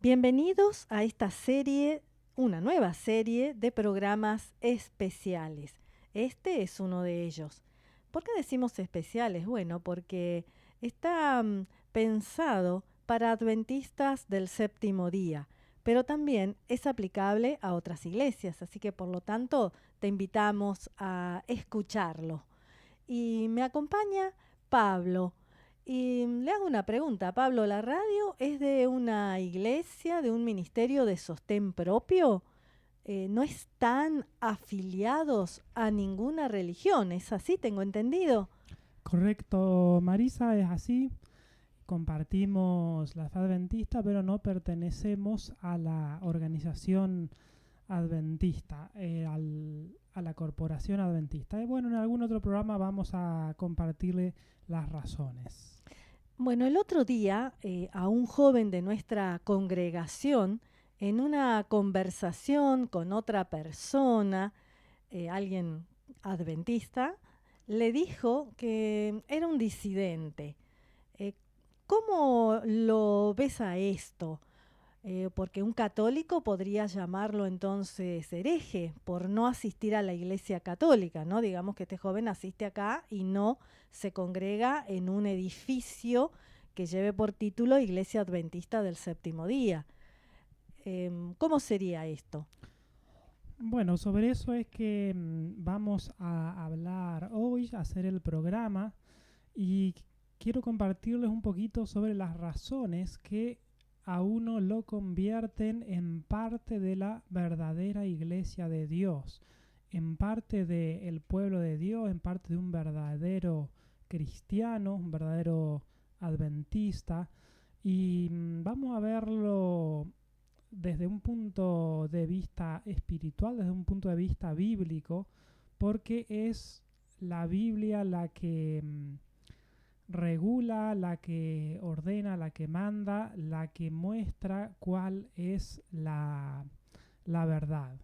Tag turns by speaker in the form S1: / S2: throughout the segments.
S1: Bienvenidos a esta serie, una nueva serie de programas especiales. Este es uno de ellos. ¿Por qué decimos especiales? Bueno, porque está pensado para adventistas del séptimo día, pero también es aplicable a otras iglesias, así que por lo tanto te invitamos a escucharlo. Y me acompaña Pablo. Y le hago una pregunta, Pablo, ¿la radio es de una iglesia, de un ministerio de sostén propio? ¿No están afiliados a ninguna religión? ¿Es así? ¿Tengo entendido?
S2: Correcto, Marisa, es así. Compartimos la fe adventista, pero no pertenecemos a la organización adventista, a la corporación adventista. Y bueno, en algún otro programa vamos a compartirle las razones.
S1: Bueno, el otro día a un joven de nuestra congregación, en una conversación con otra persona, alguien adventista, le dijo que era un disidente. Eh, ¿Cómo lo ves a esto? Porque un católico podría llamarlo entonces hereje por no asistir a la iglesia católica, ¿no? Digamos que este joven asiste acá y no se congrega en un edificio que lleve por título Iglesia Adventista del Séptimo Día. ¿Cómo sería esto?
S2: Bueno, sobre eso es que vamos a hablar hoy, a hacer el programa y quiero compartirles un poquito sobre las razones que a uno lo convierten en parte de la verdadera iglesia de Dios, en parte del pueblo de Dios, en parte de un verdadero cristiano, un verdadero adventista. Y vamos a verlo desde un punto de vista espiritual, desde un punto de vista bíblico, porque es la Biblia la que regula, la que ordena, la que manda, la que muestra cuál es la verdad.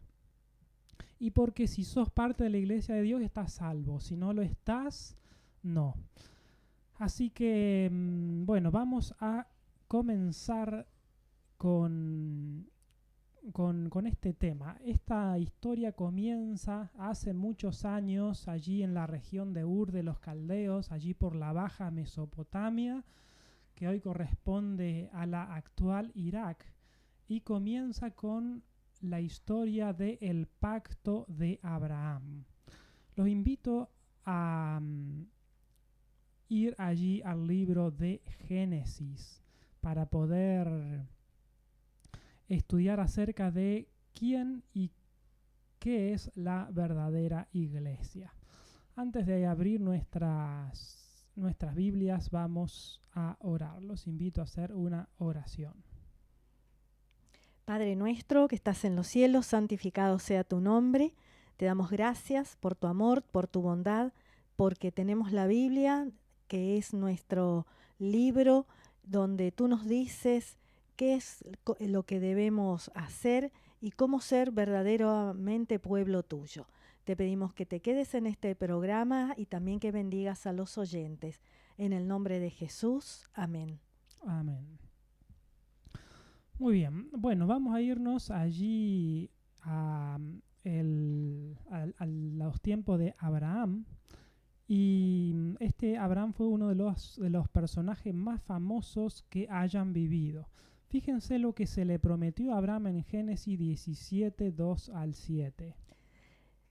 S2: Y porque si sos parte de la iglesia de Dios estás salvo, si no lo estás, no. Así que, bueno, vamos a comenzar con con este tema. Esta historia comienza hace muchos años allí en la región de Ur de los Caldeos, allí por la Baja Mesopotamia, que hoy corresponde a la actual Irak, y comienza con la historia del pacto de Abraham. Los invito a ir allí al libro de Génesis para poder estudiar acerca de quién y qué es la verdadera iglesia. Antes de abrir nuestras Biblias, vamos a orar. Los invito a hacer una oración.
S1: Padre nuestro que estás en los cielos, santificado sea tu nombre. Te damos gracias por tu amor, por tu bondad, porque tenemos la Biblia, que es nuestro libro donde tú nos dices qué es lo que debemos hacer y cómo ser verdaderamente pueblo tuyo. Te pedimos que te quedes en este programa y también que bendigas a los oyentes. En el nombre de Jesús, amén.
S2: Amén. Muy bien, bueno, vamos a irnos allí a los tiempos de Abraham. Y este Abraham fue uno de los personajes más famosos que hayan vivido. Fíjense lo que se le prometió a Abraham en Génesis 17, 2 al 7.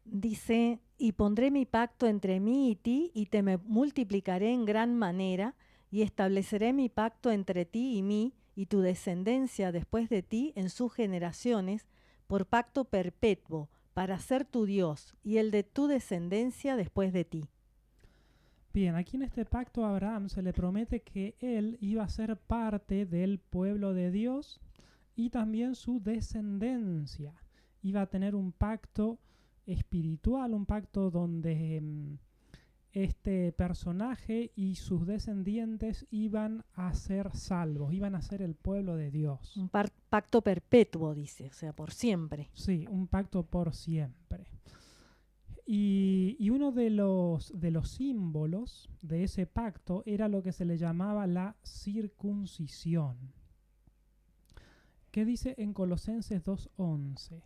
S1: Dice, y pondré mi pacto entre mí y ti, y te me multiplicaré en gran manera, y estableceré mi pacto entre ti y mí, y tu descendencia después de ti en sus generaciones, por pacto perpetuo, para ser tu Dios, y el de tu descendencia después de ti.
S2: Bien, aquí en este pacto a Abraham se le promete que él iba a ser parte del pueblo de Dios y también su descendencia. Iba a tener un pacto espiritual, un pacto donde este personaje y sus descendientes iban a ser salvos, iban a ser el pueblo de Dios.
S1: Un pacto perpetuo, dice, o sea, por siempre.
S2: Sí, un pacto por siempre. Y uno de los símbolos de ese pacto era lo que se le llamaba la circuncisión, ¿Qué dice en Colosenses 2:11?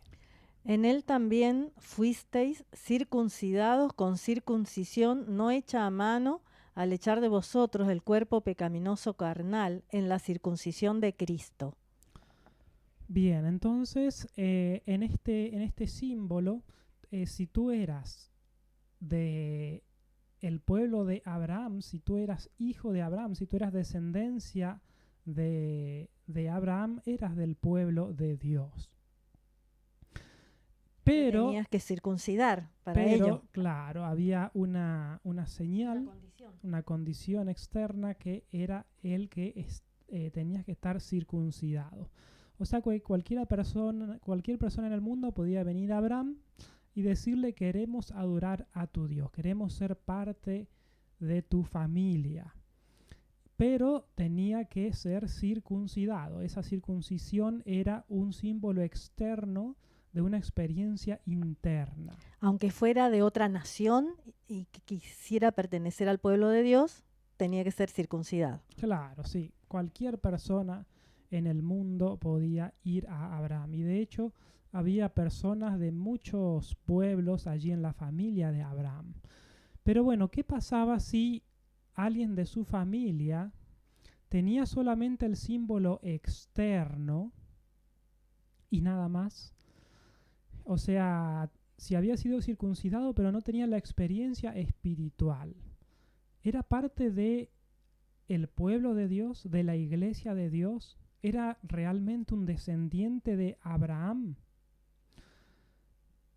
S1: En él también fuisteis circuncidados con circuncisión no hecha a mano, al echar de vosotros el cuerpo pecaminoso carnal en la circuncisión de Cristo.
S2: Bien, entonces en este símbolo, si tú eras de el pueblo de Abraham, si tú eras hijo de Abraham, si tú eras descendencia de Abraham, eras del pueblo de Dios. Pero,
S1: tenías que circuncidar para ello.
S2: claro, había una señal, una condición externa que era el que tenías que estar circuncidado. O sea, cualquier persona en el mundo podía venir a Abraham y decirle: queremos adorar a tu Dios, queremos ser parte de tu familia. Pero tenía que ser circuncidado. Esa circuncisión era un símbolo externo de una experiencia interna.
S1: Aunque fuera de otra nación y que quisiera pertenecer al pueblo de Dios, tenía que ser circuncidado.
S2: Claro, sí. Cualquier persona en el mundo podía ir a Abraham. Y de hecho, había personas de muchos pueblos allí en la familia de Abraham. Pero bueno, ¿qué pasaba si alguien de su familia tenía solamente el símbolo externo y nada más? O sea, si había sido circuncidado pero no tenía la experiencia espiritual. ¿Era parte de el pueblo de Dios, de la iglesia de Dios? ¿Era realmente un descendiente de Abraham?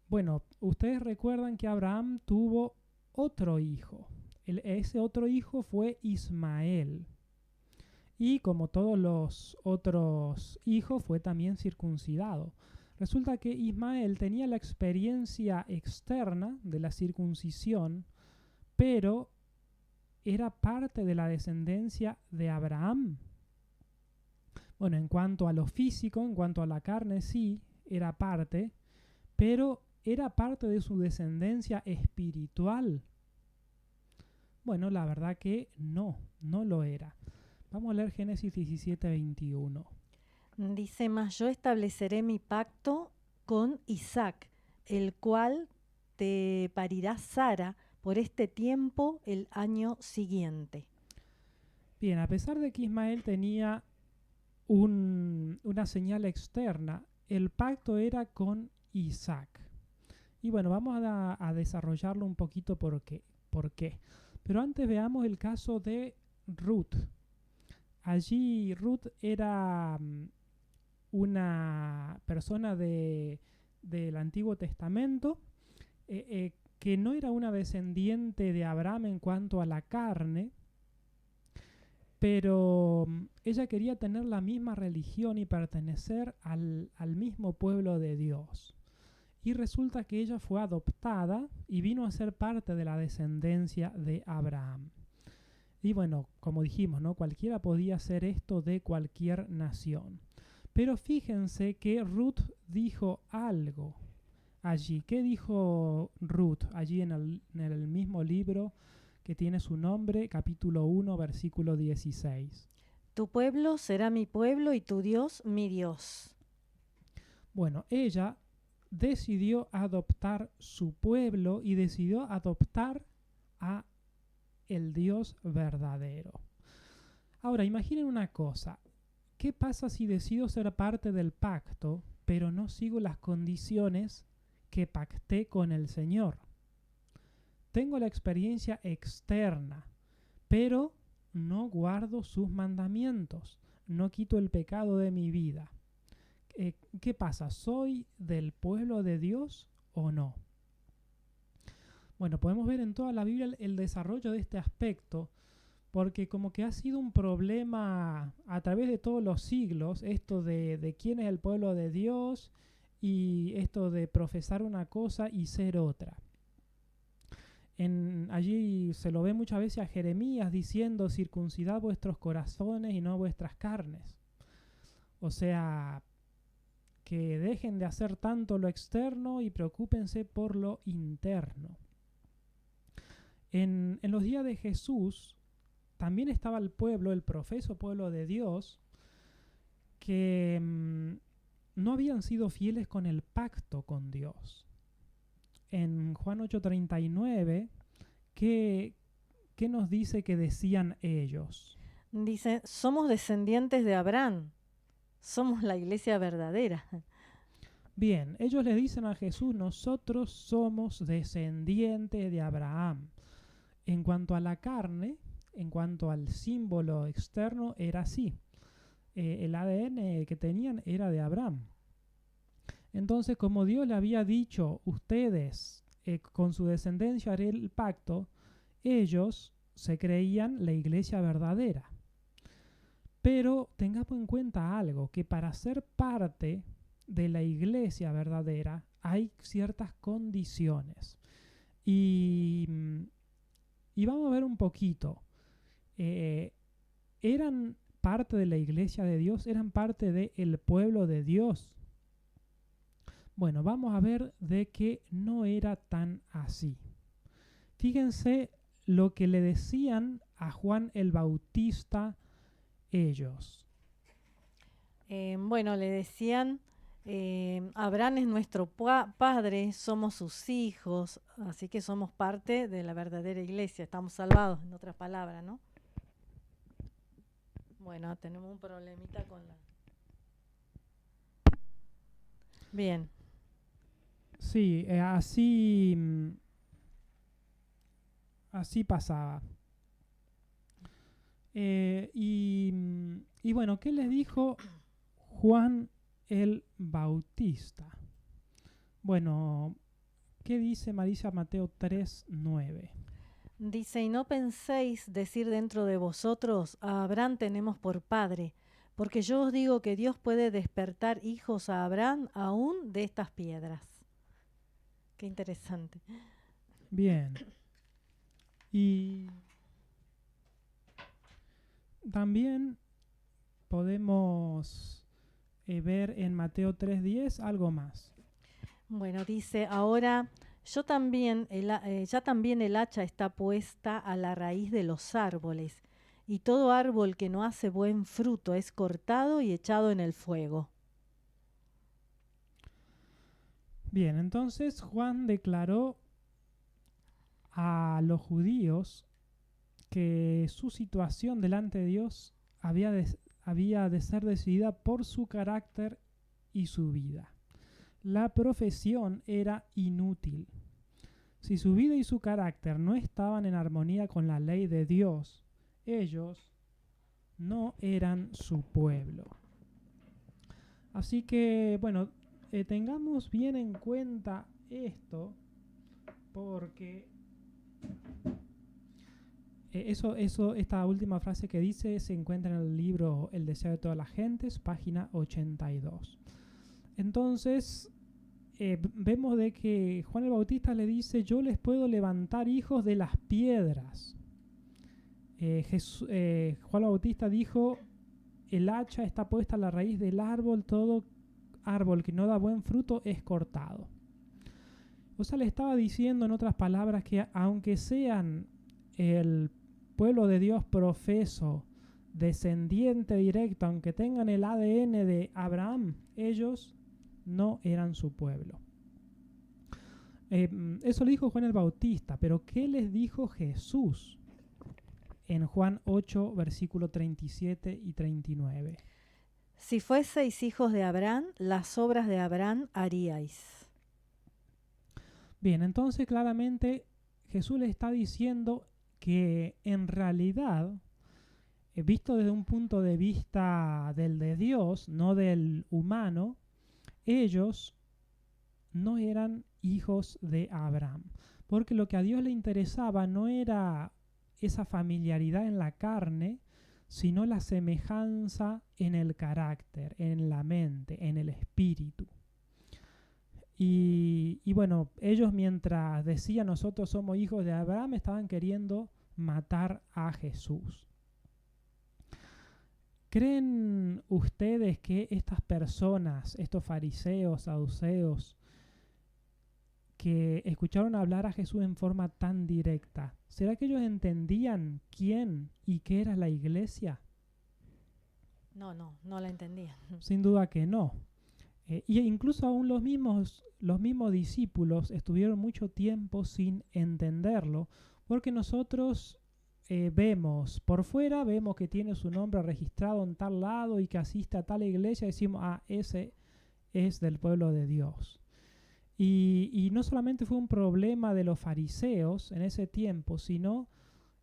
S2: Bueno, ustedes recuerdan que Abraham tuvo otro hijo. Ese otro hijo fue Ismael. Y como todos los otros hijos, fue también circuncidado. Resulta que Ismael tenía la experiencia externa de la circuncisión, pero era parte de la descendencia de Abraham. Bueno, en cuanto a lo físico, en cuanto a la carne, sí, era parte, pero ¿era parte de su descendencia espiritual? Bueno, la verdad que no lo era. Vamos a leer Génesis 17:21.
S1: Dice: mas yo estableceré mi pacto con Isaac, el cual te parirá Sara por este tiempo el año siguiente.
S2: Bien, a pesar de que Ismael tenía una señal externa, el pacto era con Isaac. Y bueno, vamos a desarrollarlo un poquito por qué. Pero antes veamos el caso de Ruth. Allí Ruth era una persona del Antiguo Testamento que no era una descendiente de Abraham en cuanto a la carne, pero ella quería tener la misma religión y pertenecer al mismo pueblo de Dios. Y resulta que ella fue adoptada y vino a ser parte de la descendencia de Abraham. Y bueno, como dijimos, ¿no? Cualquiera podía hacer esto de cualquier nación. Pero fíjense que Ruth dijo algo allí. ¿Qué dijo Ruth allí en el mismo libro que tiene su nombre, capítulo 1, versículo 16?
S1: Tu pueblo será mi pueblo y tu Dios mi Dios.
S2: Bueno, ella decidió adoptar su pueblo y decidió adoptar a el Dios verdadero. Ahora, imaginen una cosa. ¿Qué pasa si decido ser parte del pacto, pero no sigo las condiciones que pacté con el Señor? Tengo la experiencia externa, pero no guardo sus mandamientos, no quito el pecado de mi vida. ¿Qué pasa? ¿Soy del pueblo de Dios o no? Bueno, podemos ver en toda la Biblia el desarrollo de este aspecto, porque como que ha sido un problema a través de todos los siglos, esto de quién es el pueblo de Dios y esto de profesar una cosa y ser otra. Allí se lo ve muchas veces a Jeremías diciendo: circuncidad vuestros corazones y no vuestras carnes. O sea, que dejen de hacer tanto lo externo y preocúpense por lo interno. En los días de Jesús también estaba el pueblo, el profeso pueblo de Dios, que no habían sido fieles con el pacto con Dios. En Juan 8:39, ¿qué nos dice que decían ellos?
S1: Dice, somos descendientes de Abraham, somos la iglesia verdadera.
S2: Bien, ellos le dicen a Jesús, nosotros somos descendientes de Abraham. En cuanto a la carne, en cuanto al símbolo externo, era así. El ADN que tenían era de Abraham. Entonces, como Dios le había dicho, ustedes con su descendencia haré el pacto, ellos se creían la iglesia verdadera. Pero tengamos en cuenta algo, que para ser parte de la iglesia verdadera hay ciertas condiciones. Y vamos a ver un poquito. ¿Eran parte de la iglesia de Dios? ¿Eran parte del pueblo de Dios? Bueno, vamos a ver de que no era tan así. Fíjense lo que le decían a Juan el Bautista ellos.
S1: Bueno, le decían, Abraham es nuestro padre, somos sus hijos, así que somos parte de la verdadera iglesia, estamos salvados, en otras palabras, ¿no? Bueno, tenemos un problemita con la... Bien.
S2: Sí, así pasaba. Y bueno, ¿qué les dijo Juan el Bautista? Bueno, ¿qué dice Marisa Mateo 3:9?
S1: Dice, y no penséis decir dentro de vosotros, a Abraham tenemos por padre, porque yo os digo que Dios puede despertar hijos a Abraham aún de estas piedras. Qué interesante.
S2: Bien. Y también podemos ver en Mateo 3:10 algo más.
S1: Bueno, dice, ahora ya también el hacha está puesta a la raíz de los árboles, y todo árbol que no hace buen fruto es cortado y echado en el fuego.
S2: Bien, entonces Juan declaró a los judíos que su situación delante de Dios había de ser decidida por su carácter y su vida. La profesión era inútil. Si su vida y su carácter no estaban en armonía con la ley de Dios, ellos no eran su pueblo. Así que, bueno, tengamos bien en cuenta esto, porque esta última frase que dice se encuentra en el libro El deseo de todas las gentes, página 82. Entonces, vemos de que Juan el Bautista le dice, yo les puedo levantar hijos de las piedras. Juan el Bautista dijo, el hacha está puesta a la raíz del árbol, todo árbol que no da buen fruto es cortado. O sea, le estaba diciendo en otras palabras que aunque sean el pueblo de Dios profeso, descendiente directo, aunque tengan el ADN de Abraham, ellos no eran su pueblo. Eso lo dijo Juan el Bautista, pero ¿qué les dijo Jesús en Juan 8, versículo 37 y 39?
S1: Si fueseis hijos de Abraham, las obras de Abraham haríais.
S2: Bien, entonces claramente Jesús le está diciendo que en realidad, visto desde un punto de vista del de Dios, no del humano, ellos no eran hijos de Abraham, porque lo que a Dios le interesaba no era esa familiaridad en la carne, sino la semejanza en el carácter, en la mente, en el espíritu. Y bueno, ellos mientras decían nosotros somos hijos de Abraham, estaban queriendo matar a Jesús. ¿Creen ustedes que estas personas, estos fariseos, saduceos, que escucharon hablar a Jesús en forma tan directa, ¿será que ellos entendían quién y qué era la iglesia?
S1: No la entendían.
S2: Sin duda que no. Y incluso aún los mismos discípulos estuvieron mucho tiempo sin entenderlo, porque nosotros vemos, por fuera vemos que tiene su nombre registrado en tal lado y que asiste a tal iglesia, y decimos, ese es del pueblo de Dios. Y no solamente fue un problema de los fariseos en ese tiempo, sino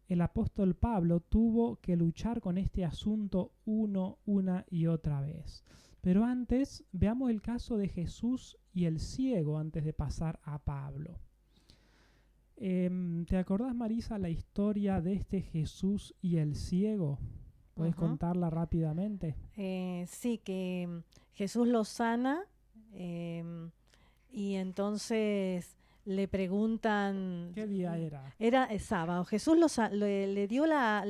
S2: el apóstol Pablo tuvo que luchar con este asunto una y otra vez. Pero antes, veamos el caso de Jesús y el ciego antes de pasar a Pablo. ¿Te acordás, Marisa, la historia de este Jesús y el ciego? ¿Puedes contarla rápidamente?
S1: Sí, que Jesús lo sana y entonces le preguntan.
S2: ¿Qué día era?
S1: Era sábado. Jesús le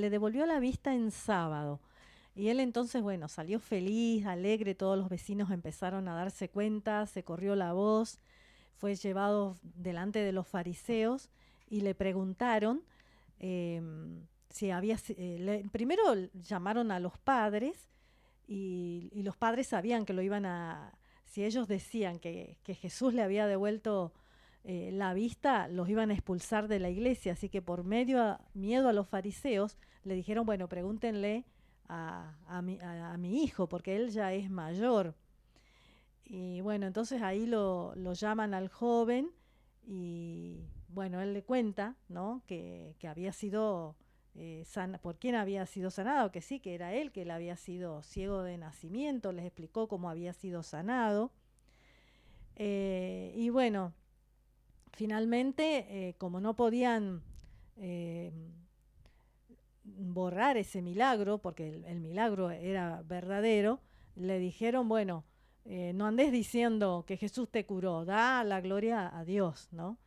S1: devolvió la vista en sábado. Y él entonces, bueno, salió feliz, alegre, todos los vecinos empezaron a darse cuenta, se corrió la voz, fue llevado delante de los fariseos y le preguntaron si había... primero llamaron a los padres y los padres sabían que lo iban a... Si ellos decían que Jesús le había devuelto la vista, los iban a expulsar de la iglesia, así que por miedo a los fariseos le dijeron, bueno, pregúntenle a mi hijo, porque él ya es mayor. Y bueno, entonces ahí lo llaman al joven y bueno, él le cuenta, ¿no? que había sido por quién había sido sanado, que sí, que era él, que él había sido ciego de nacimiento, les explicó cómo había sido sanado. Y bueno, finalmente, como no podían borrar ese milagro, porque el milagro era verdadero, le dijeron, bueno, no andes diciendo que Jesús te curó, da la gloria a Dios, ¿no?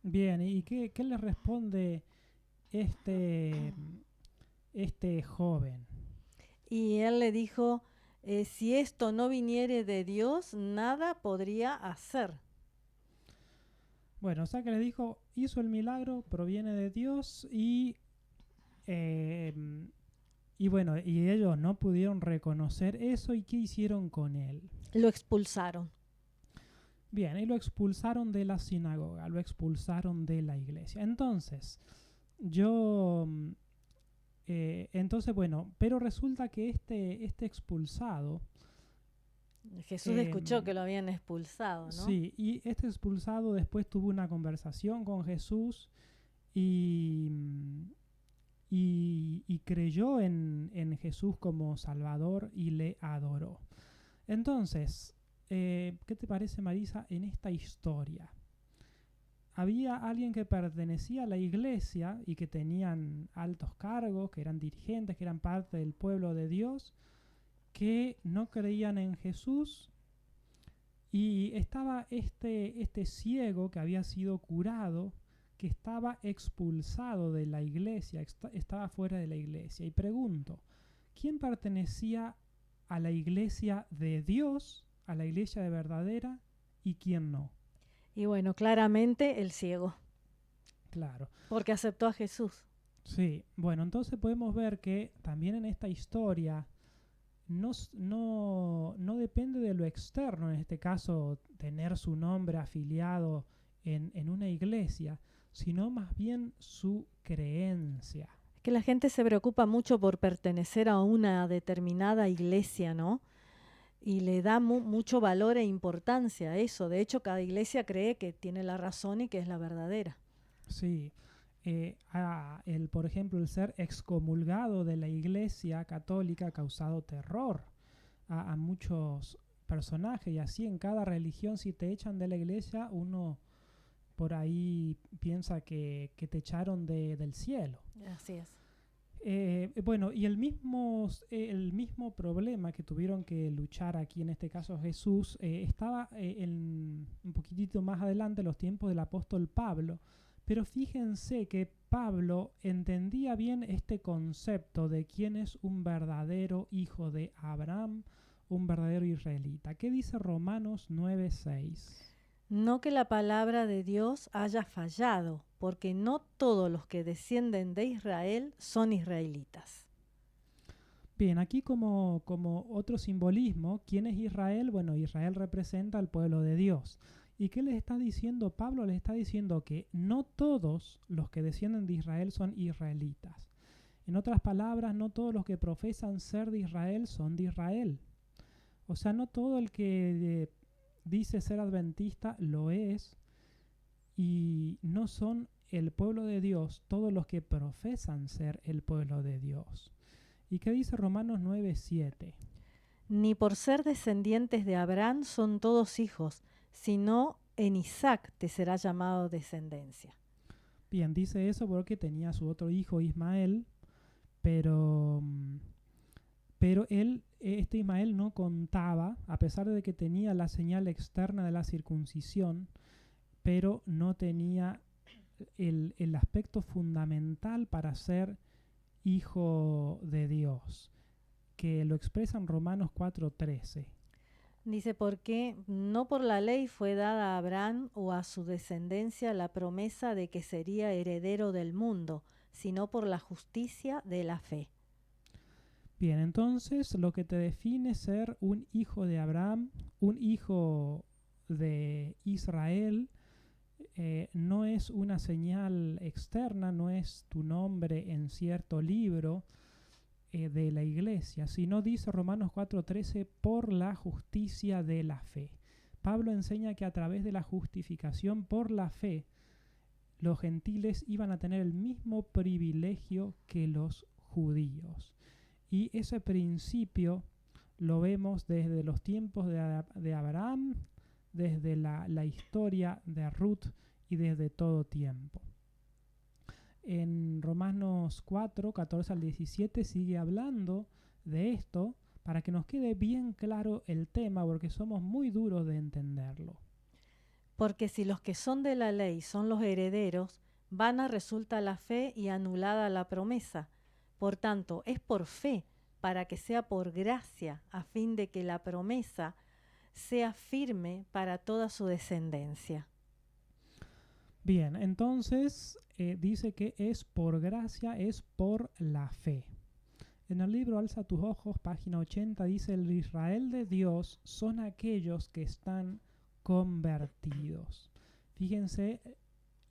S2: Bien, ¿y qué le responde este joven?
S1: Y él le dijo, si esto no viniere de Dios, nada podría hacer.
S2: Bueno, o sea que le dijo, hizo el milagro, proviene de Dios y bueno, y ellos no pudieron reconocer eso. ¿Y qué hicieron con él?
S1: Lo expulsaron.
S2: Bien, y lo expulsaron de la sinagoga, lo expulsaron de la iglesia. Entonces, bueno, pero resulta que este expulsado...
S1: Jesús escuchó que lo habían expulsado, ¿no?
S2: Sí, y este expulsado después tuvo una conversación con Jesús y creyó en Jesús como Salvador y le adoró. Entonces, ¿qué te parece, Marisa, en esta historia? Había alguien que pertenecía a la iglesia y que tenían altos cargos, que eran dirigentes, que eran parte del pueblo de Dios, que no creían en Jesús, y estaba este ciego que había sido curado, que estaba expulsado de la iglesia, estaba fuera de la iglesia. Y pregunto, ¿quién pertenecía a la iglesia de Dios, a la iglesia de verdadera, y quién no?
S1: Y bueno, claramente el ciego.
S2: Claro.
S1: Porque aceptó a Jesús.
S2: Sí, bueno, entonces podemos ver que también en esta historia no depende de lo externo, en este caso tener su nombre afiliado en una iglesia, sino más bien su creencia.
S1: Que la gente se preocupa mucho por pertenecer a una determinada iglesia, ¿no? Y le da mucho valor e importancia a eso. De hecho, cada iglesia cree que tiene la razón y que es la verdadera.
S2: Sí. Por ejemplo, el ser excomulgado de la iglesia católica ha causado terror a muchos personajes, y así en cada religión, si te echan de la iglesia, uno por ahí piensa que te echaron del cielo.
S1: Así es.
S2: Bueno, y el mismo problema que tuvieron que luchar aquí, en este caso Jesús, estaba un poquitito más adelante, los tiempos del apóstol Pablo. Pero fíjense que Pablo entendía bien este concepto de quién es un verdadero hijo de Abraham, un verdadero israelita. ¿Qué dice Romanos 9:6?
S1: No que la palabra de Dios haya fallado, porque no todos los que descienden de Israel son israelitas.
S2: Bien, aquí como otro simbolismo, ¿quién es Israel? Bueno, Israel representa al pueblo de Dios. ¿Y qué les está diciendo Pablo? Les está diciendo que no todos los que descienden de Israel son israelitas. En otras palabras, no todos los que profesan ser de Israel son de Israel. O sea, no todo el que dice ser adventista lo es, y no son el pueblo de Dios todos los que profesan ser el pueblo de Dios. ¿Y qué dice Romanos 9:7?
S1: Ni por ser descendientes de Abraham son todos hijos, sino en Isaac te será llamado descendencia.
S2: Bien, dice eso porque tenía su otro hijo Ismael, pero, pero este Ismael no contaba, a pesar de que tenía la señal externa de la circuncisión, pero no tenía el aspecto fundamental para ser hijo de Dios, que lo expresa en Romanos 4:13.
S1: Dice, porque no por la ley fue dada a Abraham o a su descendencia la promesa de que sería heredero del mundo, sino por la justicia de la fe.
S2: Bien, entonces lo que te define ser un hijo de Abraham, un hijo de Israel, no es una señal externa, no es tu nombre en cierto libro de la iglesia, sino dice Romanos 4:13, por la justicia de la fe. Pablo enseña que a través de la justificación por la fe, los gentiles iban a tener el mismo privilegio que los judíos. Y ese principio lo vemos desde los tiempos de Abraham, desde la historia de Ruth y desde todo tiempo. En Romanos 4:14 al 17 sigue hablando de esto para que nos quede bien claro el tema, porque somos muy duros de entenderlo.
S1: Porque si los que son de la ley son los herederos, vana resulta la fe y anulada la promesa. Por tanto, es por fe, para que sea por gracia, a fin de que la promesa sea firme para toda su descendencia.
S2: Bien, entonces dice que es por gracia, es por la fe. En el libro Alza tus ojos, página 80, dice, el Israel de Dios son aquellos que están convertidos. Fíjense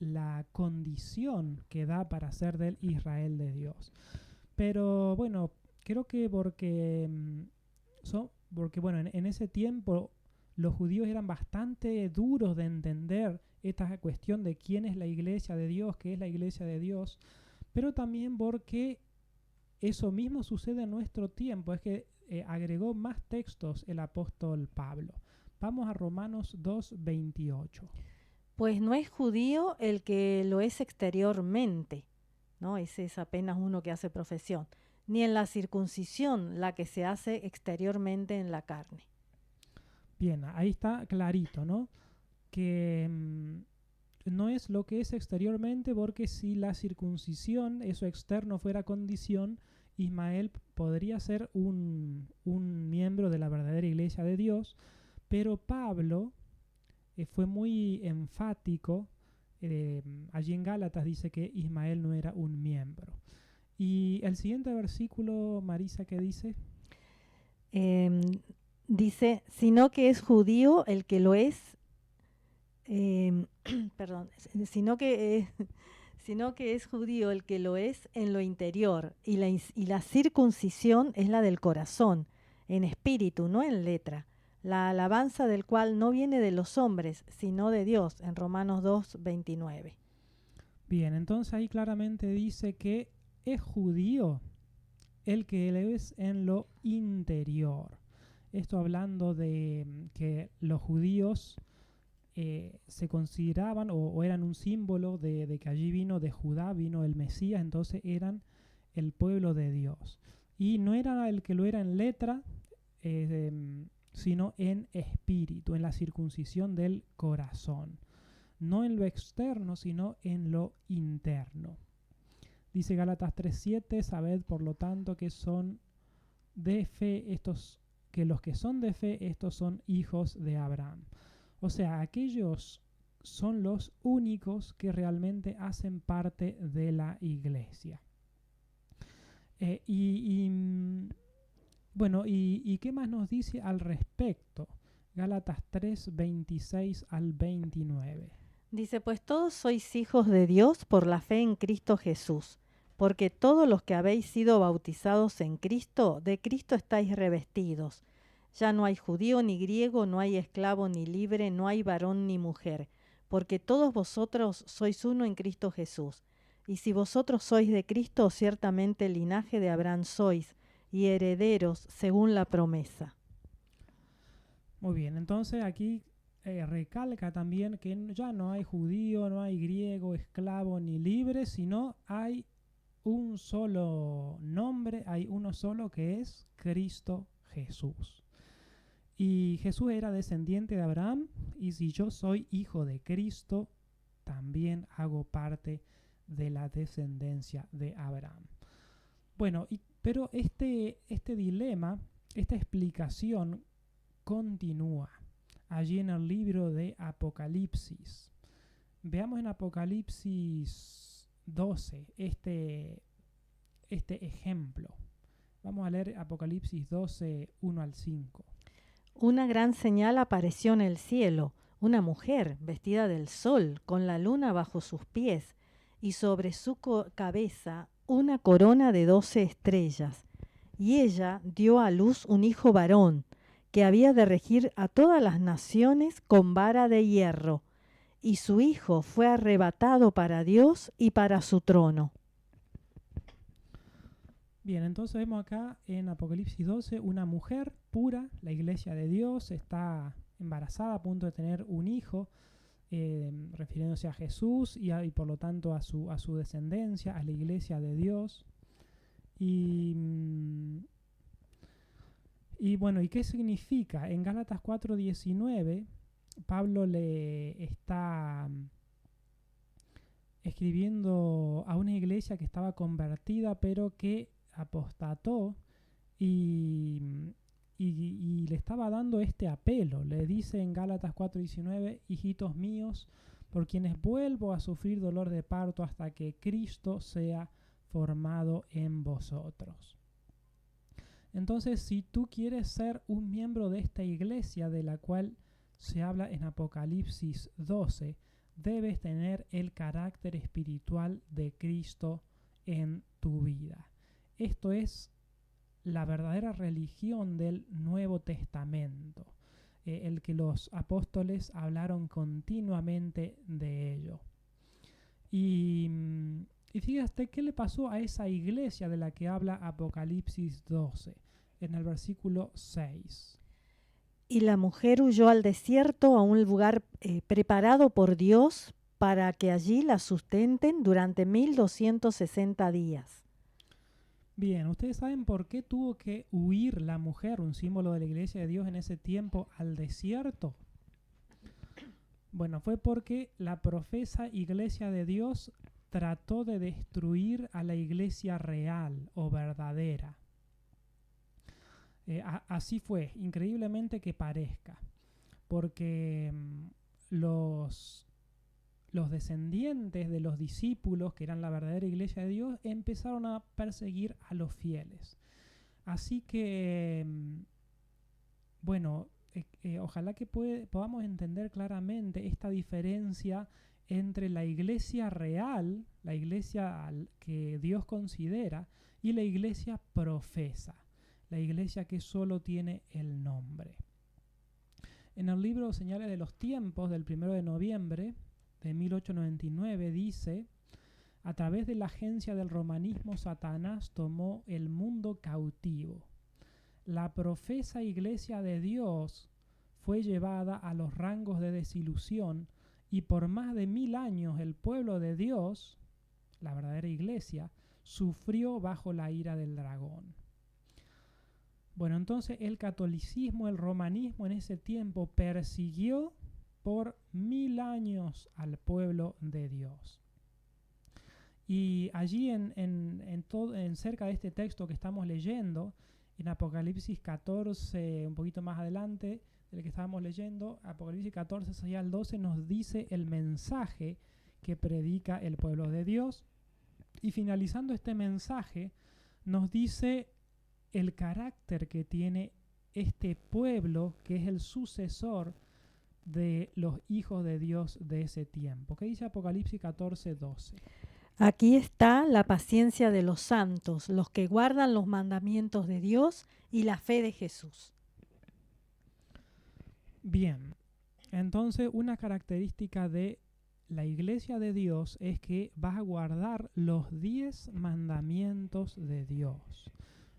S2: la condición que da para ser del Israel de Dios. Pero bueno, creo que porque bueno, en ese tiempo los judíos eran bastante duros de entender esta cuestión de quién es la iglesia de Dios, qué es la iglesia de Dios, pero también porque eso mismo sucede en nuestro tiempo, es que agregó más textos el apóstol Pablo. Vamos a Romanos 2:28.
S1: Pues no es judío el que lo es exteriormente, ¿no? Ese es apenas uno que hace profesión, ni en la circuncisión la que se hace exteriormente en la carne.
S2: Bien, ahí está clarito, ¿no? Que no es lo que es exteriormente, porque si la circuncisión, eso externo, fuera condición, Ismael podría ser un miembro de la verdadera iglesia de Dios, pero Pablo fue muy enfático. Allí en Gálatas dice que Ismael no era un miembro. Y el siguiente versículo, Marisa, ¿qué dice?
S1: Dice, sino que es judío el que lo es, perdón, sino que es judío el que lo es en lo interior, y la circuncisión es la del corazón, en espíritu, no en letra, la alabanza del cual no viene de los hombres, sino de Dios, en Romanos 2:29.
S2: Bien, entonces ahí claramente dice que es judío el que le es en lo interior. Esto hablando de que los judíos se consideraban o eran un símbolo de que allí vino de Judá, vino el Mesías, entonces eran el pueblo de Dios. Y no era el que lo era en letra, sino en espíritu, en la circuncisión del corazón. No en lo externo, sino en lo interno. Dice Gálatas 3:7, sabed por lo tanto que son de fe que los que son de fe, estos son hijos de Abraham. O sea, aquellos son los únicos que realmente hacen parte de la iglesia. Bueno, ¿y qué más nos dice al respecto? Gálatas 3, 26 al 29.
S1: Dice, pues todos sois hijos de Dios por la fe en Cristo Jesús, porque todos los que habéis sido bautizados en Cristo, de Cristo estáis revestidos. Ya no hay judío ni griego, no hay esclavo ni libre, no hay varón ni mujer, porque todos vosotros sois uno en Cristo Jesús. Y si vosotros sois de Cristo, ciertamente el linaje de Abraham sois, y herederos según la promesa.
S2: Muy bien, entonces aquí recalca también que ya no hay judío, no hay griego, esclavo ni libre, sino hay un solo nombre, hay uno solo que es Cristo Jesús. Y Jesús era descendiente de Abraham, y si yo soy hijo de Cristo, también hago parte de la descendencia de Abraham. Bueno, pero este dilema, esta explicación continúa allí en el libro de Apocalipsis. Veamos en Apocalipsis 12 este ejemplo. Vamos a leer Apocalipsis 12, 1 al 5.
S1: Una gran señal apareció en el cielo, una mujer vestida del sol, con la luna bajo sus pies, y sobre su cabeza una corona de 12 estrellas. Y ella dio a luz un hijo varón, que había de regir a todas las naciones con vara de hierro, y su hijo fue arrebatado para Dios y para su trono.
S2: Bien, entonces vemos acá en Apocalipsis 12 una mujer pura, la iglesia de Dios, está embarazada a punto de tener un hijo, refiriéndose a Jesús y por lo tanto a su descendencia, a la iglesia de Dios. Y bueno, ¿y qué significa? En Gálatas 4:19, Pablo le está escribiendo a una iglesia que estaba convertida, pero que apostató y le estaba dando este apelo. Le dice en Gálatas 4:19, hijitos míos, por quienes vuelvo a sufrir dolor de parto hasta que Cristo sea formado en vosotros. Entonces, si tú quieres ser un miembro de esta iglesia de la cual se habla en Apocalipsis 12, debes tener el carácter espiritual de Cristo en tu vida. Esto es la verdadera religión del Nuevo Testamento, el que los apóstoles hablaron continuamente de ello. Y fíjate qué le pasó a esa iglesia de la que habla Apocalipsis 12, en el versículo 6.
S1: Y la mujer huyó al desierto, a un lugar preparado por Dios para que allí la sustenten durante 1260 días.
S2: Bien, ¿ustedes saben por qué tuvo que huir la mujer, un símbolo de la iglesia de Dios en ese tiempo, al desierto? Bueno, fue porque la profesa iglesia de Dios trató de destruir a la iglesia real o verdadera. Así fue, increíblemente que parezca, porque los descendientes de los discípulos, que eran la verdadera iglesia de Dios, empezaron a perseguir a los fieles. Así que, bueno, ojalá que podamos entender claramente esta diferencia entre la iglesia real, la iglesia que Dios considera, y la iglesia profesa, la iglesia que solo tiene el nombre. En el libro Señales de los Tiempos, del 1 de noviembre de 1899, dice: a través de la agencia del romanismo, Satanás tomó el mundo cautivo. La profesa iglesia de Dios fue llevada a los rangos de desilusión, y por más de 1000 años el pueblo de Dios, la verdadera iglesia, sufrió bajo la ira del dragón. Bueno, entonces el catolicismo, el romanismo en ese tiempo persiguió por 1000 años al pueblo de Dios. Y allí en cerca de este texto que estamos leyendo, en Apocalipsis 14, un poquito más adelante del que estábamos leyendo, Apocalipsis 14, 6 al 12, nos dice el mensaje que predica el pueblo de Dios. Y finalizando este mensaje, nos dice el carácter que tiene este pueblo que es el sucesor de los hijos de Dios de ese tiempo. ¿Qué dice Apocalipsis 14:12?
S1: Aquí está la paciencia de los santos, los que guardan los mandamientos de Dios y la fe de Jesús.
S2: Bien, entonces una característica de la iglesia de Dios es que vas a guardar los 10 mandamientos de Dios.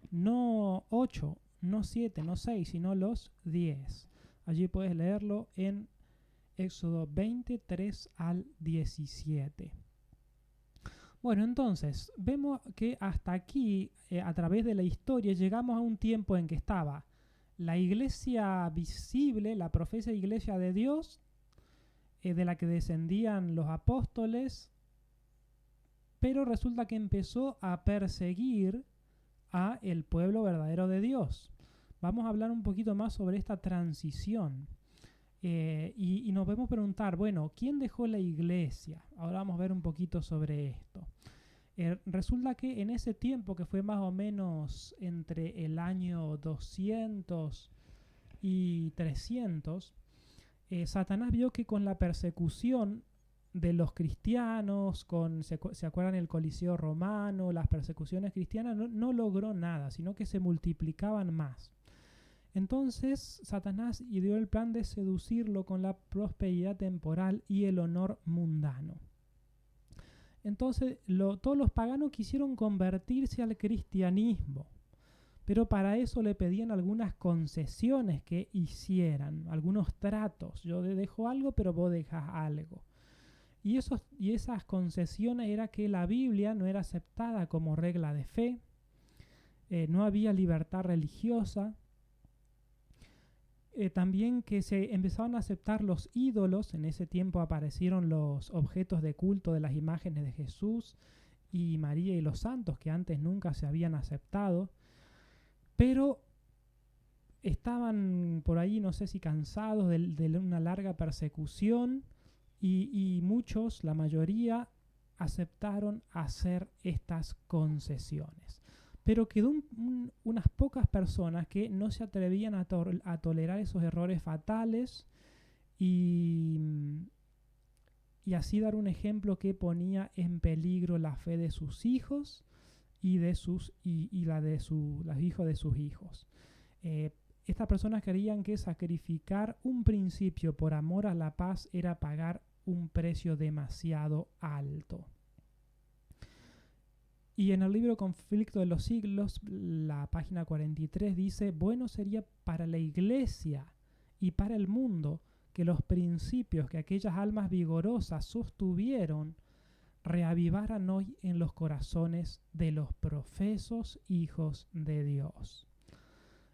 S2: No 8, no 7, no 6, sino los 10. Allí puedes leerlo en Éxodo 23 al 17. Bueno, entonces, vemos que hasta aquí, a través de la historia, llegamos a un tiempo en que estaba la iglesia visible, la profesa iglesia de Dios, de la que descendían los apóstoles, pero resulta que empezó a perseguir a el pueblo verdadero de Dios. Vamos a hablar un poquito más sobre esta transición. Y nos podemos preguntar, bueno, ¿quién dejó la iglesia? Ahora vamos a ver un poquito sobre esto. Resulta que en ese tiempo, que fue más o menos entre el año 200 y 300, Satanás vio que con la persecución de los cristianos, ¿se acuerdan el Coliseo romano? Las persecuciones cristianas no logró nada, sino que se multiplicaban más. Entonces Satanás ideó el plan de seducirlo con la prosperidad temporal y el honor mundano. Entonces todos los paganos quisieron convertirse al cristianismo, pero para eso le pedían algunas concesiones que hicieran, algunos tratos. Yo te dejo algo, pero vos dejas algo. Y esas concesiones era que la Biblia no era aceptada como regla de fe, no había libertad religiosa, también que se empezaban a aceptar los ídolos. En ese tiempo aparecieron los objetos de culto de las imágenes de Jesús y María y los santos, que antes nunca se habían aceptado, pero estaban por ahí, no sé si cansados de una larga persecución, y muchos, la mayoría, aceptaron hacer estas concesiones. Pero quedó unas pocas personas que no se atrevían a tolerar esos errores fatales y así dar un ejemplo que ponía en peligro la fe de sus hijos y la de los hijos de sus hijos. Estas personas creían que sacrificar un principio por amor a la paz era pagar un precio demasiado alto. Y en el libro Conflicto de los Siglos, la página 43 dice: bueno sería para la iglesia y para el mundo que los principios que aquellas almas vigorosas sostuvieron reavivaran hoy en los corazones de los profesos hijos de Dios.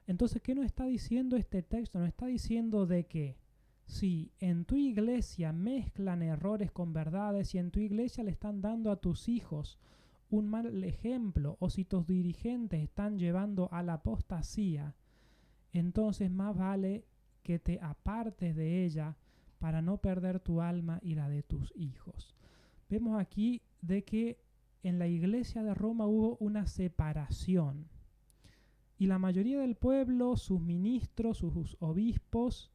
S2: Entonces, ¿qué nos está diciendo este texto? Nos está diciendo de que si en tu iglesia mezclan errores con verdades, y en tu iglesia le están dando a tus hijos un mal ejemplo, o si tus dirigentes están llevando a la apostasía, entonces más vale que te apartes de ella para no perder tu alma y la de tus hijos. Vemos aquí de que en la iglesia de Roma hubo una separación, y la mayoría del pueblo, sus ministros, sus obispos,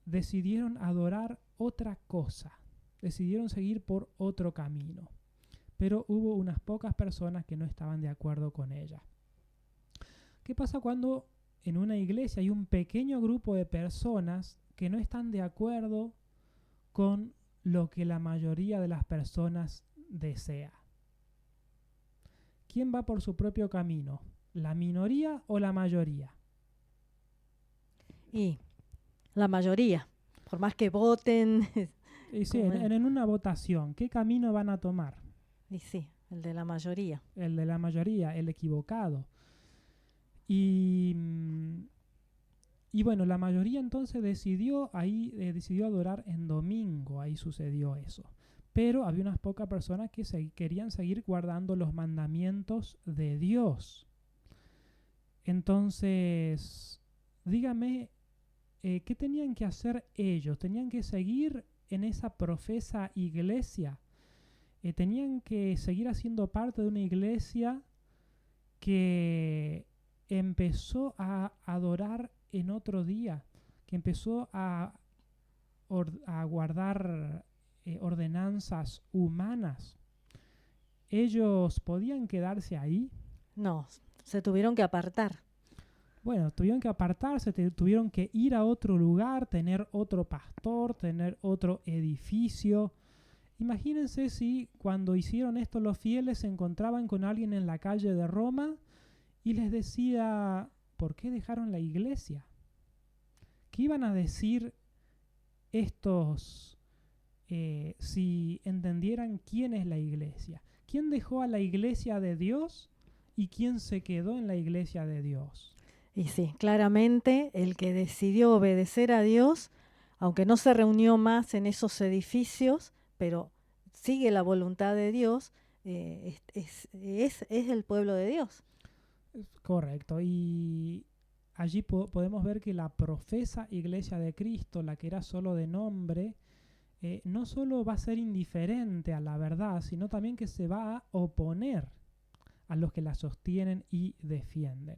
S2: decidieron adorar otra cosa, decidieron seguir por otro camino. Pero hubo unas pocas personas que no estaban de acuerdo con ella. ¿Qué pasa cuando en una iglesia hay un pequeño grupo de personas que no están de acuerdo con lo que la mayoría de las personas desea? ¿Quién va por su propio camino? ¿La minoría o la mayoría?
S1: Y la mayoría, por más que voten.
S2: Y sí, en una votación, ¿qué camino van a tomar?
S1: Y sí, el de la mayoría.
S2: El de la mayoría, el equivocado. Y bueno, la mayoría entonces decidió adorar en domingo, ahí sucedió eso. Pero había unas pocas personas que querían seguir guardando los mandamientos de Dios. Entonces, dígame, ¿qué tenían que hacer ellos? ¿Tenían que seguir en esa profesa iglesia? ¿Tenían que seguir haciendo parte de una iglesia que empezó a adorar en otro día, que empezó a guardar ordenanzas humanas. ¿Ellos podían quedarse ahí?
S1: No, se tuvieron que apartar.
S2: Bueno, tuvieron que apartarse, tuvieron que ir a otro lugar, tener otro pastor, tener otro edificio. Imagínense si cuando hicieron esto los fieles se encontraban con alguien en la calle de Roma y les decía, ¿por qué dejaron la iglesia? ¿Qué iban a decir estos si entendieran quién es la iglesia? ¿Quién dejó a la iglesia de Dios y quién se quedó en la iglesia de Dios?
S1: Y sí, claramente el que decidió obedecer a Dios, aunque no se reunió más en esos edificios, pero sigue la voluntad de Dios, es el pueblo de Dios.
S2: Correcto. Y allí podemos ver que la profesa iglesia de Cristo, la que era solo de nombre, no solo va a ser indiferente a la verdad, sino también que se va a oponer a los que la sostienen y defienden.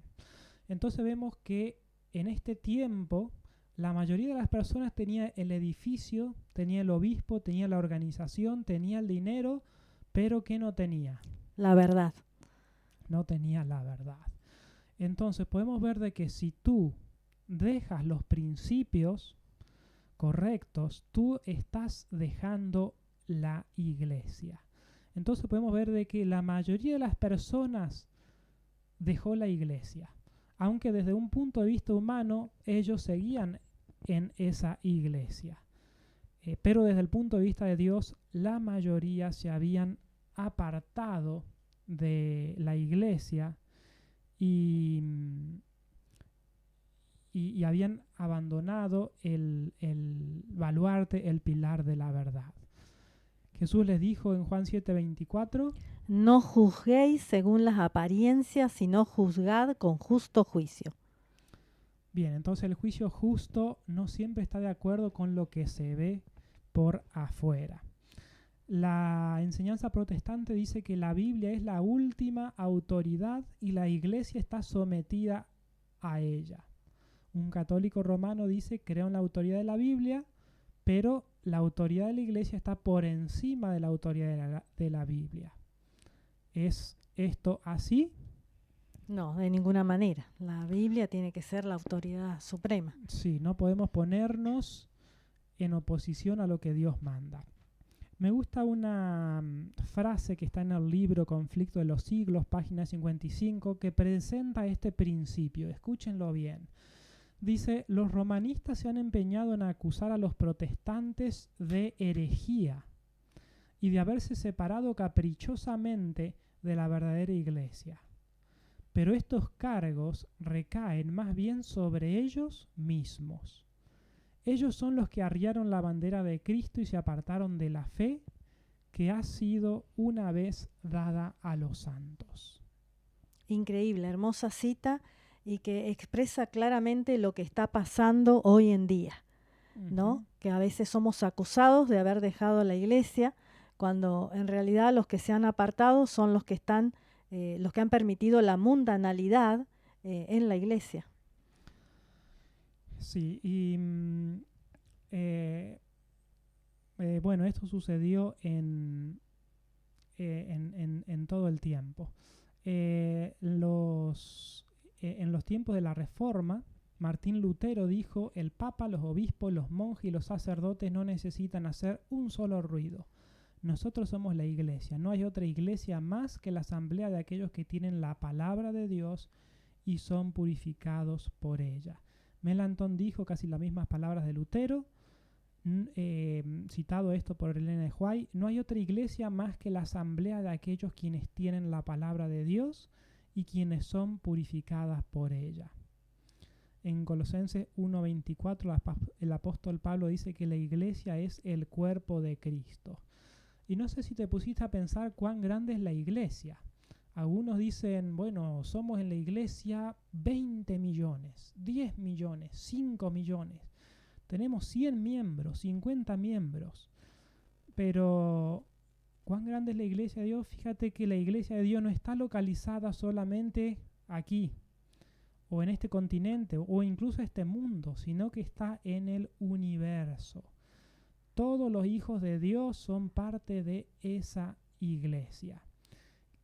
S2: Entonces vemos que en este tiempo la mayoría de las personas tenía el edificio, tenía el obispo, tenía la organización, tenía el dinero, pero ¿qué no tenía?
S1: La verdad.
S2: No tenía la verdad. Entonces podemos ver de que si tú dejas los principios correctos, tú estás dejando la iglesia. Entonces podemos ver de que la mayoría de las personas dejó la iglesia, aunque desde un punto de vista humano ellos seguían en esa iglesia. Pero desde el punto de vista de Dios, la mayoría se habían apartado de la iglesia y habían abandonado el baluarte, el pilar de la verdad. Jesús les dijo en Juan 7:24,
S1: no juzguéis según las apariencias, sino juzgad con justo juicio.
S2: Bien, entonces el juicio justo no siempre está de acuerdo con lo que se ve por afuera. La enseñanza protestante dice que la Biblia es la última autoridad y la iglesia está sometida a ella. Un católico romano dice, creo en la autoridad de la Biblia, pero la autoridad de la iglesia está por encima de la autoridad de la Biblia. ¿Es esto así?
S1: No, de ninguna manera. La Biblia tiene que ser la autoridad suprema.
S2: Sí, no podemos ponernos en oposición a lo que Dios manda. Me gusta una frase que está en el libro Conflicto de los Siglos, página 55, que presenta este principio. Escúchenlo bien. Dice, los romanistas se han empeñado en acusar a los protestantes de herejía y de haberse separado caprichosamente de la verdadera iglesia. Pero estos cargos recaen más bien sobre ellos mismos. Ellos son los que arriaron la bandera de Cristo y se apartaron de la fe que ha sido una vez dada a los santos.
S1: Increíble, hermosa cita y que expresa claramente lo que está pasando hoy en día, ¿no? Que a veces somos acusados de haber dejado la iglesia, cuando en realidad los que se han apartado son los que están, los que han permitido la mundanalidad en la iglesia.
S2: Sí, y bueno, esto sucedió en todo el tiempo. En los tiempos de la Reforma, Martín Lutero dijo, el Papa, los obispos, los monjes y los sacerdotes no necesitan hacer un solo ruido. Nosotros somos la iglesia. No hay otra iglesia más que la asamblea de aquellos que tienen la palabra de Dios y son purificados por ella. Melanchthon dijo casi las mismas palabras de Lutero, citado esto por Elena de White, no hay otra iglesia más que la asamblea de aquellos quienes tienen la palabra de Dios y quienes son purificadas por ella. En Colosenses 1:24 el apóstol Pablo dice que la iglesia es el cuerpo de Cristo. Y no sé si te pusiste a pensar cuán grande es la iglesia. Algunos dicen, bueno, somos en la iglesia 20 millones, 10 millones, 5 millones. Tenemos 100 miembros, 50 miembros. Pero, ¿cuán grande es la iglesia de Dios? Fíjate que la iglesia de Dios no está localizada solamente aquí. o en este continente o incluso este mundo, sino que está en el universo. Todos los hijos de Dios son parte de esa iglesia.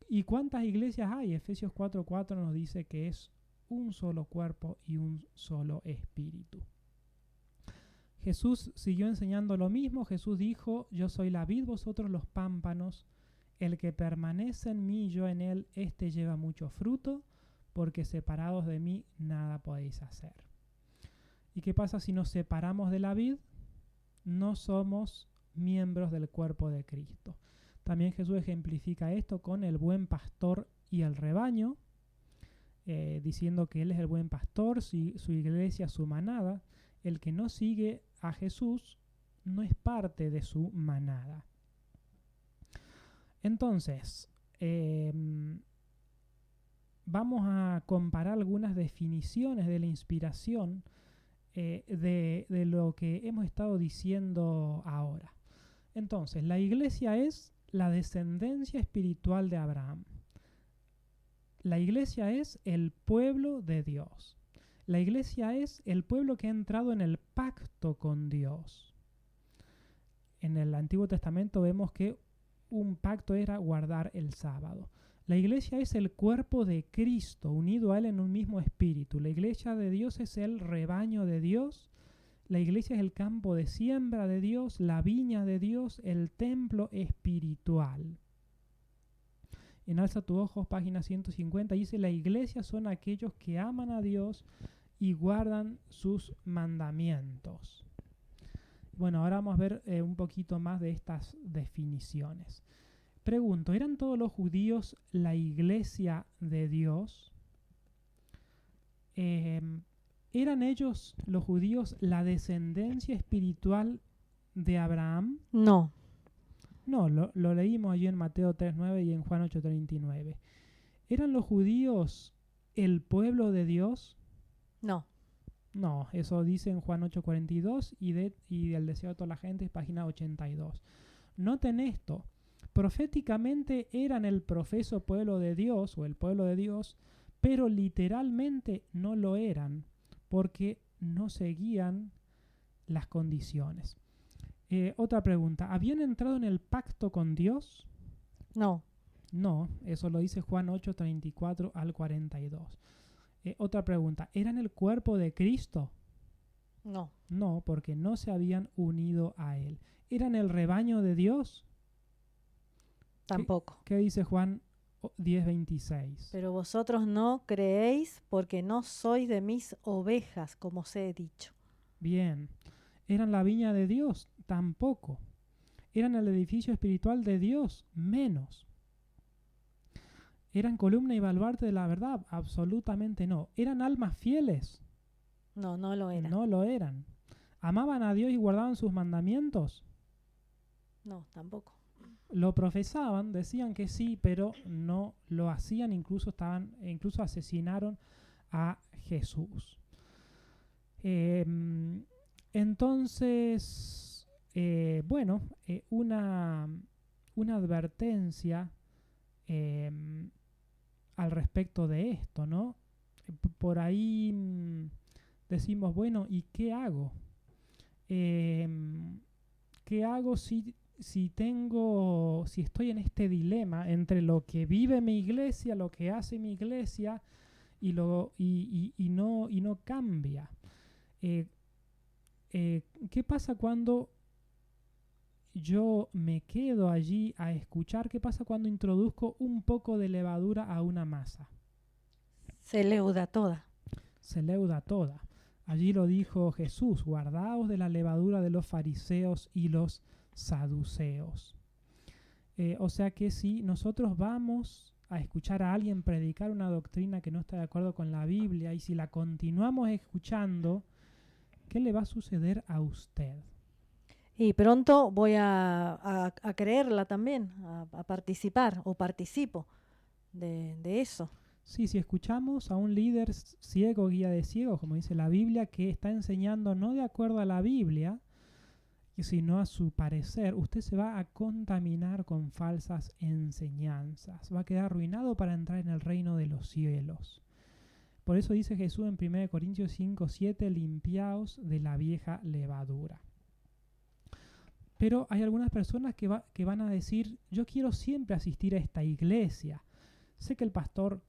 S2: ¿Y cuántas iglesias hay? Efesios 4:4 nos dice que es un solo cuerpo y un solo espíritu. Jesús siguió enseñando lo mismo. Jesús dijo: yo soy la vid, vosotros los pámpanos. El que permanece en mí y yo en él, éste lleva mucho fruto, porque separados de mí nada podéis hacer. ¿Y qué pasa si nos separamos de la vid? No somos miembros del cuerpo de Cristo. También Jesús ejemplifica esto con el buen pastor y el rebaño, diciendo que Él es el buen pastor, su iglesia, su manada. El que no sigue a Jesús no es parte de su manada. Entonces, vamos a comparar algunas definiciones de la inspiración de lo que hemos estado diciendo ahora. Entonces, la iglesia es la descendencia espiritual de Abraham. La iglesia es el pueblo de Dios. La iglesia es el pueblo que ha entrado en el pacto con Dios. En el Antiguo Testamento vemos que un pacto era guardar el sábado. La iglesia es el cuerpo de Cristo, unido a Él en un mismo espíritu. La iglesia de Dios es el rebaño de Dios. La iglesia es el campo de siembra de Dios, la viña de Dios, el templo espiritual. En Alza tus ojos, página 150, dice: la iglesia son aquellos que aman a Dios y guardan sus mandamientos. Bueno, ahora vamos a ver un poquito más de estas definiciones. Pregunto, ¿eran todos los judíos la iglesia de Dios? ¿Eran ellos, los judíos, la descendencia espiritual de Abraham?
S1: No.
S2: No, lo leímos allí en Mateo 3:9 y en Juan 8:39. ¿Eran los judíos el pueblo de Dios?
S1: No.
S2: No, eso dice en Juan 8:42 y del deseo de toda la gente, página 82. Noten esto, proféticamente eran el profeso pueblo de Dios o el pueblo de Dios, pero literalmente no lo eran, porque no seguían las condiciones. Otra pregunta, ¿habían entrado en el pacto con Dios?
S1: No.
S2: No, eso lo dice Juan 8:34 al 42. Otra pregunta, ¿eran el cuerpo de Cristo?
S1: No.
S2: No, porque no se habían unido a Él. ¿Eran el rebaño de Dios?
S1: Tampoco.
S2: ¿Qué dice Juan 10:26?
S1: Pero vosotros no creéis porque no sois de mis ovejas, como os he dicho.
S2: Bien. ¿Eran la viña de Dios? Tampoco. ¿Eran el edificio espiritual de Dios? Menos. ¿Eran columna y baluarte de la verdad? Absolutamente no. ¿Eran almas fieles?
S1: No, no lo eran.
S2: No lo eran. ¿Amaban a Dios y guardaban sus mandamientos?
S1: No, tampoco.
S2: Lo profesaban, decían que sí, pero no lo hacían, incluso asesinaron a Jesús. Entonces, una advertencia al respecto de esto, ¿no? Por ahí decimos, bueno, ¿y qué hago? ¿Qué hago si estoy en este dilema entre lo que vive mi iglesia, lo que hace mi iglesia y no cambia? ¿Qué pasa cuando yo me quedo allí a escuchar? ¿Qué pasa cuando introduzco un poco de levadura a una masa?
S1: Se leuda toda.
S2: Se leuda toda. Allí lo dijo Jesús: guardaos de la levadura de los fariseos y los saduceos. O sea que si nosotros vamos a escuchar a alguien predicar una doctrina que no está de acuerdo con la Biblia y si la continuamos escuchando, ¿qué le va a suceder a usted?
S1: Y pronto voy a creerla también, a participar o participo de eso.
S2: Sí, si escuchamos a un líder ciego, guía de ciegos, como dice la Biblia, que está enseñando no de acuerdo a la Biblia, sino a su parecer, usted se va a contaminar con falsas enseñanzas. Va a quedar arruinado para entrar en el reino de los cielos. Por eso dice Jesús en 1 Corintios 5:7, limpiaos de la vieja levadura. Pero hay algunas personas que van a decir, yo quiero siempre asistir a esta iglesia. Sé que el pastor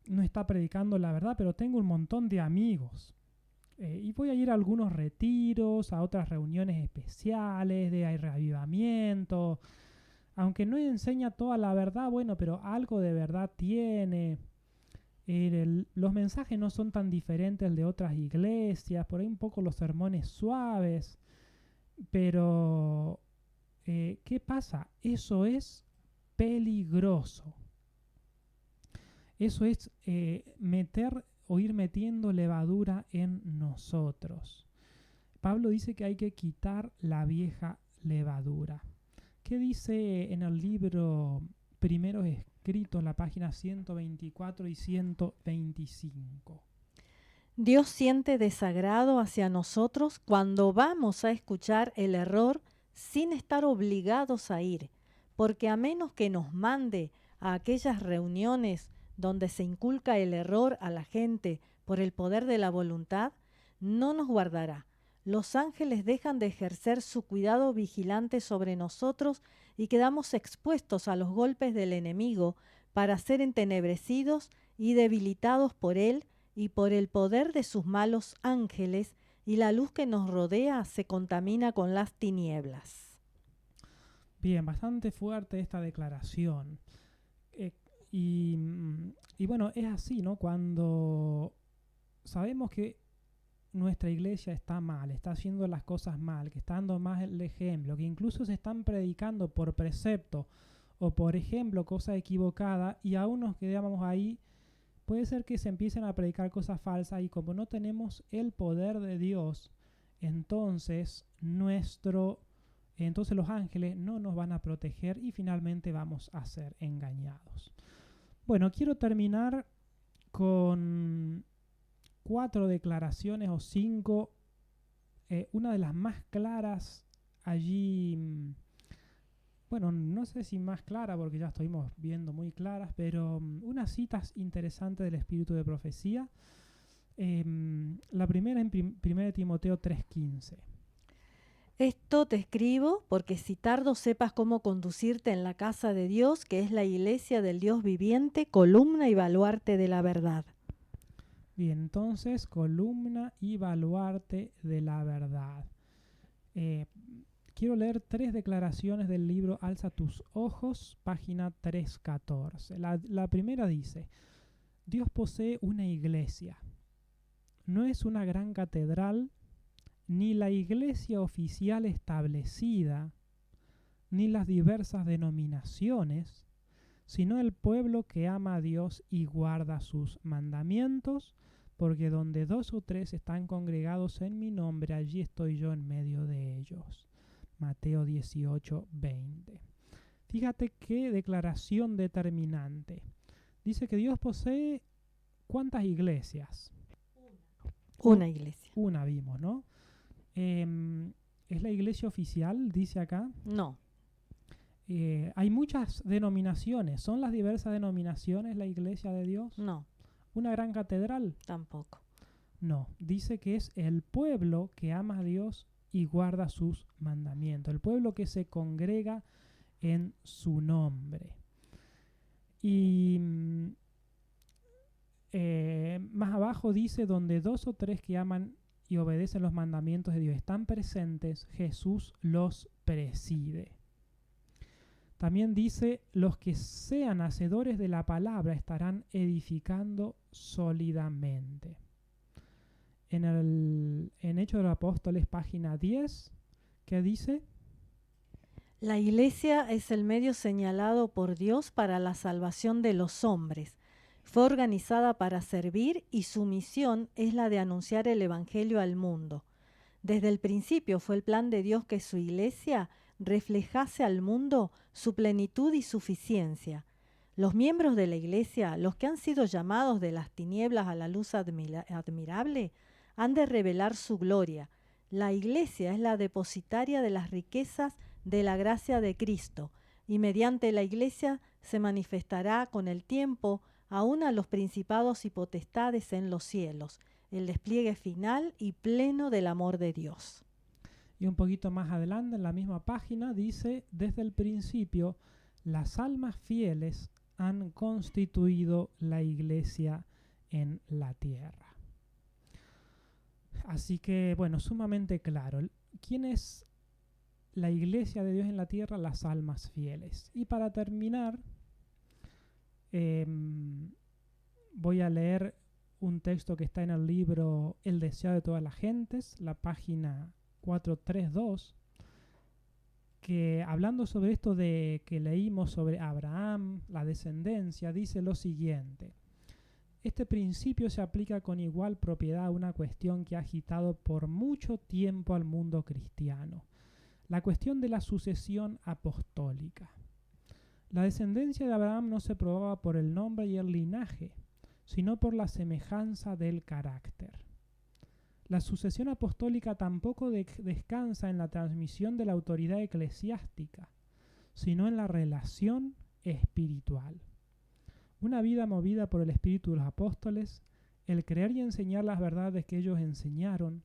S2: no está predicando la verdad, pero tengo un montón de amigos. Y voy a ir a algunos retiros, a otras reuniones especiales de reavivamiento. Aunque no enseña toda la verdad, bueno, pero algo de verdad tiene. Los mensajes no son tan diferentes de otras iglesias, por ahí un poco los sermones suaves. Pero, ¿qué pasa? Eso es peligroso. Eso es meter o ir metiendo levadura en nosotros. Pablo dice que hay que quitar la vieja levadura. ¿Qué dice en el libro Primeros Escritos, la página 124 y 125?
S1: Dios siente desagrado hacia nosotros cuando vamos a escuchar el error sin estar obligados a ir, porque a menos que nos mande a aquellas reuniones donde se inculca el error a la gente por el poder de la voluntad, no nos guardará. Los ángeles dejan de ejercer su cuidado vigilante sobre nosotros y quedamos expuestos a los golpes del enemigo para ser entenebrecidos y debilitados por él y por el poder de sus malos ángeles, y la luz que nos rodea se contamina con las tinieblas.
S2: Bien, bastante fuerte esta declaración. Y bueno, es así, ¿no? Cuando sabemos que nuestra iglesia está mal, está haciendo las cosas mal, que está dando más el ejemplo, que incluso se están predicando por precepto o por ejemplo cosa equivocada, y aún nos quedamos ahí, puede ser que se empiecen a predicar cosas falsas, y como no tenemos el poder de Dios, entonces los ángeles no nos van a proteger y finalmente vamos a ser engañados. Bueno, quiero terminar con 4 declaraciones o 5. Una de las más claras allí, bueno, no sé si más clara porque ya estuvimos viendo muy claras, pero unas citas interesantes del espíritu de profecía. La primera en 1 Timoteo 3:15.
S1: Esto te escribo porque si tardo sepas cómo conducirte en la casa de Dios, que es la iglesia del Dios viviente, columna y baluarte de la verdad.
S2: Bien, entonces, columna y baluarte de la verdad. Quiero leer 3 declaraciones del libro Alza tus ojos, página 314. La primera dice, Dios posee una iglesia. No es una gran catedral, ni la iglesia oficial establecida, ni las diversas denominaciones, sino el pueblo que ama a Dios y guarda sus mandamientos, porque donde 2 o 3 están congregados en mi nombre, allí estoy yo en medio de ellos. Mateo 18:20. Fíjate qué declaración determinante. Dice que Dios posee ¿cuántas iglesias?
S1: Una iglesia.
S2: Una vimos, ¿no? ¿Es la iglesia oficial, dice acá?
S1: No.
S2: Hay muchas denominaciones. ¿Son las diversas denominaciones la iglesia de Dios?
S1: No.
S2: ¿Una gran catedral?
S1: Tampoco.
S2: No. Dice que es el pueblo que ama a Dios y guarda sus mandamientos. El pueblo que se congrega en su nombre. Y más abajo dice, donde 2 o 3 que aman y obedecen los mandamientos de Dios están presentes, Jesús los preside. También dice, los que sean hacedores de la palabra estarán edificando sólidamente. En Hechos de los Apóstoles, página 10, ¿qué dice?
S1: La iglesia es el medio señalado por Dios para la salvación de los hombres. Fue organizada para servir y su misión es la de anunciar el evangelio al mundo. Desde el principio fue el plan de Dios que su iglesia reflejase al mundo su plenitud y suficiencia. Los miembros de la iglesia, los que han sido llamados de las tinieblas a la luz admirable, han de revelar su gloria. La iglesia es la depositaria de las riquezas de la gracia de Cristo, y mediante la iglesia se manifestará con el tiempo aún a los principados y potestades en los cielos, el despliegue final y pleno del amor de Dios.
S2: Y un poquito más adelante, en la misma página, dice, desde el principio, las almas fieles han constituido la iglesia en la tierra. Así que, bueno, sumamente claro. ¿Quién es la iglesia de Dios en la tierra? Las almas fieles. Y para terminar, voy a leer un texto que está en el libro El deseo de todas las gentes, la página 432, que hablando sobre esto de que leímos sobre Abraham, la descendencia, dice lo siguiente: este principio se aplica con igual propiedad a una cuestión que ha agitado por mucho tiempo al mundo cristiano, la cuestión de la sucesión apostólica. La descendencia de Abraham no se probaba por el nombre y el linaje, sino por la semejanza del carácter. La sucesión apostólica tampoco descansa en la transmisión de la autoridad eclesiástica, sino en la relación espiritual. Una vida movida por el espíritu de los apóstoles, el creer y enseñar las verdades que ellos enseñaron,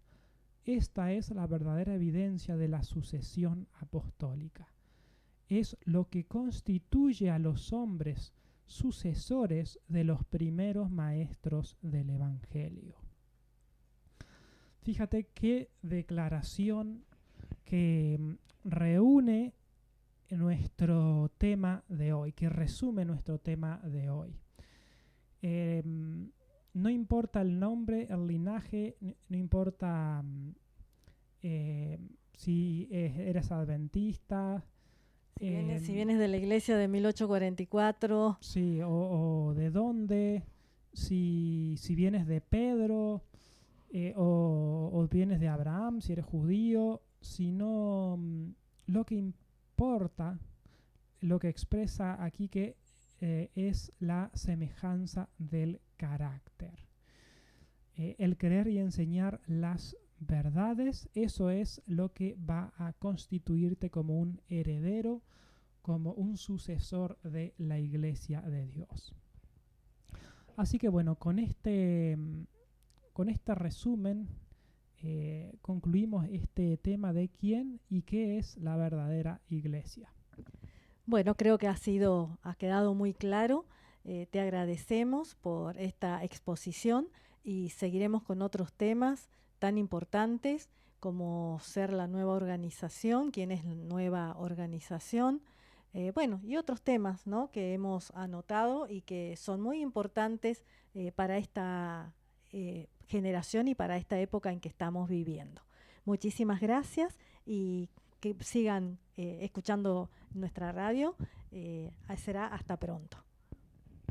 S2: esta es la verdadera evidencia de la sucesión apostólica. Es lo que constituye a los hombres sucesores de los primeros maestros del Evangelio. Fíjate qué declaración que reúne nuestro tema de hoy, que resume nuestro tema de hoy. No importa el nombre, el linaje, no importa si eres adventista.
S1: Si vienes de la iglesia de 1844.
S2: Sí, o de dónde, si vienes de Pedro, o vienes de Abraham, si eres judío, sino lo que importa, lo que expresa aquí que es la semejanza del carácter. El creer y enseñar las verdades, eso es lo que va a constituirte como un heredero, como un sucesor de la iglesia de Dios. Así que bueno, con este resumen concluimos este tema de quién y qué es la verdadera iglesia.
S1: Bueno, creo que ha quedado muy claro. Te agradecemos por esta exposición y seguiremos con otros temas tan importantes como ser la nueva organización, quién es la nueva organización, y otros temas, ¿no?, que hemos anotado y que son muy importantes para esta generación y para esta época en que estamos viviendo. Muchísimas gracias y que sigan escuchando nuestra radio. Será hasta pronto.